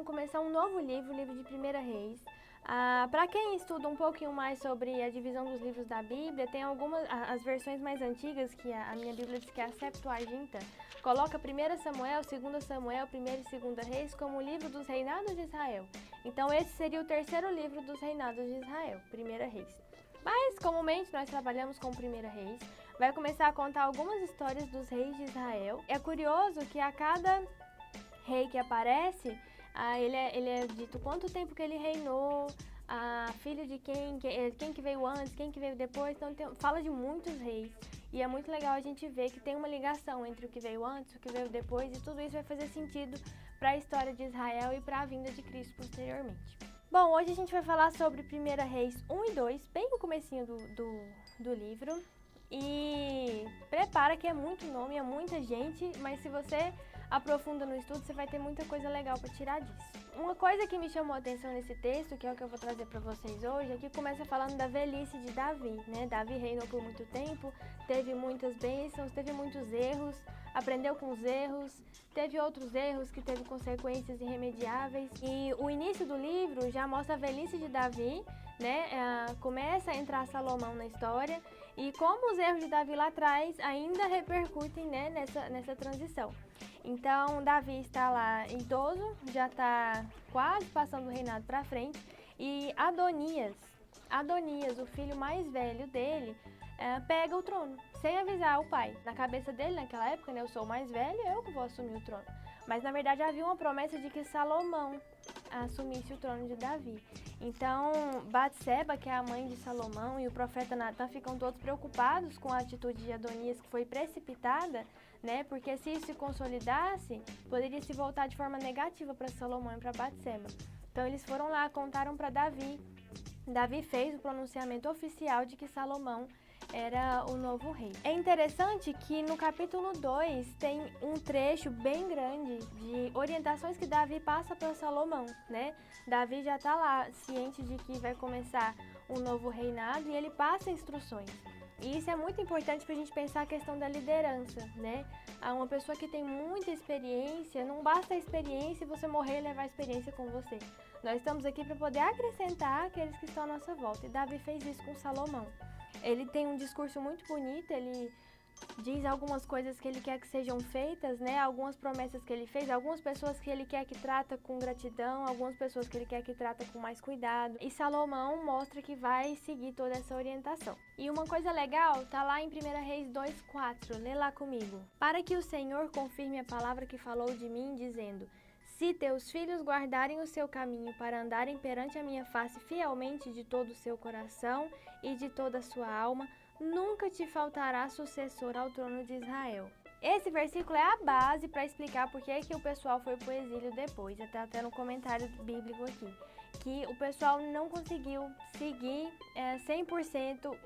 vamos começar um novo livro, o livro de 1 Reis. Para quem estuda um pouquinho mais sobre a divisão dos livros da Bíblia, tem algumas, as versões mais antigas, que a minha Bíblia diz que é a Septuaginta, coloca 1 Samuel, 2 Samuel, 1 e 2 Reis como o livro dos reinados de Israel. Então esse seria o terceiro livro dos reinados de Israel, 1 Reis. Mas comumente nós trabalhamos com 1 Reis, vai começar a contar algumas histórias dos reis de Israel. É curioso que a cada rei que aparece, ele é dito quanto tempo que ele reinou, filho de quem que veio antes, quem que veio depois. Então fala de muitos reis e é muito legal a gente ver que tem uma ligação entre o que veio antes, o que veio depois, e tudo isso vai fazer sentido para a história de Israel e para a vinda de Cristo posteriormente. Bom, hoje a gente vai falar sobre 1 Reis 1 e 2, bem no comecinho do livro. E prepara que é muito nome, é muita gente, mas se você aprofunda no estudo, você vai ter muita coisa legal para tirar disso. Uma coisa que me chamou a atenção nesse texto, que é o que eu vou trazer para vocês hoje, é que começa falando da velhice de Davi, né? Davi reinou por muito tempo, teve muitas bênçãos, teve muitos erros, aprendeu com os erros, teve outros erros que teve consequências irremediáveis. E o início do livro já mostra a velhice de Davi, né? Começa a entrar Salomão na história e como os erros de Davi lá atrás ainda repercutem, né, nessa transição. Então, Davi está lá idoso, já está quase passando o reinado para frente, e Adonias, o filho mais velho dele, pega o trono, sem avisar o pai. Na cabeça dele, naquela época, né, eu sou o mais velho, eu que vou assumir o trono. Mas, na verdade, havia uma promessa de que Salomão assumisse o trono de Davi. Então, Batseba, que é a mãe de Salomão, e o profeta Natan ficam todos preocupados com a atitude de Adonias, que foi precipitada, né? Porque se isso se consolidasse, poderia se voltar de forma negativa para Salomão e para Batseba. Então, eles foram lá, contaram para Davi. Davi fez o pronunciamento oficial de que Salomão era o novo rei. É interessante que no capítulo 2 tem um trecho bem grande de orientações que Davi passa para Salomão, né? Davi já está lá ciente de que vai começar um novo reinado e ele passa instruções. E isso é muito importante para a gente pensar a questão da liderança, né? Uma pessoa que tem muita experiência, não basta a experiência e você morrer e levar a experiência com você. Nós estamos aqui para poder acrescentar aqueles que estão à nossa volta. E Davi fez isso com Salomão. Ele tem um discurso muito bonito, ele diz algumas coisas que ele quer que sejam feitas, né? Algumas promessas que ele fez, algumas pessoas que ele quer que trata com gratidão, algumas pessoas que ele quer que trata com mais cuidado. E Salomão mostra que vai seguir toda essa orientação. E uma coisa legal, tá lá em 1 Reis 2:4, lê lá comigo. Para que o Senhor confirme a palavra que falou de mim, dizendo: se teus filhos guardarem o seu caminho para andarem perante a minha face fielmente de todo o seu coração e de toda a sua alma, nunca te faltará sucessor ao trono de Israel. Esse versículo é a base para explicar por que o pessoal foi para o exílio depois, até no comentário bíblico aqui, que o pessoal não conseguiu seguir 100%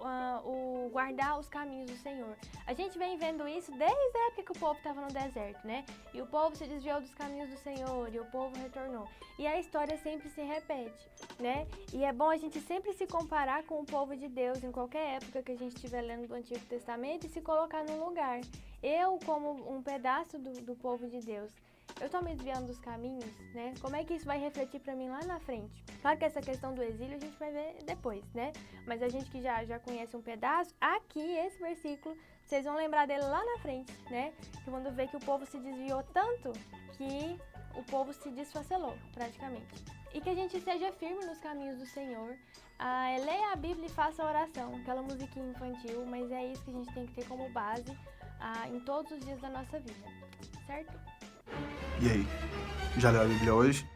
guardar os caminhos do Senhor. A gente vem vendo isso desde a época que o povo estava no deserto, né? E o povo se desviou dos caminhos do Senhor e o povo retornou. E a história sempre se repete, né? E é bom a gente sempre se comparar com o povo de Deus em qualquer época que a gente estiver lendo do Antigo Testamento e se colocar no lugar. Eu, como um pedaço do povo de Deus, eu estou me desviando dos caminhos, né? Como é que isso vai refletir para mim lá na frente? Claro que essa questão do exílio a gente vai ver depois, né? Mas a gente que já conhece um pedaço, aqui, esse versículo, vocês vão lembrar dele lá na frente, né? Que quando vê que o povo se desviou tanto que o povo se desfacelou, praticamente. E que a gente seja firme nos caminhos do Senhor. Leia a Bíblia e faça a oração, aquela musiquinha infantil, mas é isso que a gente tem que ter como base em todos os dias da nossa vida, certo? E aí, já leu a Bíblia hoje?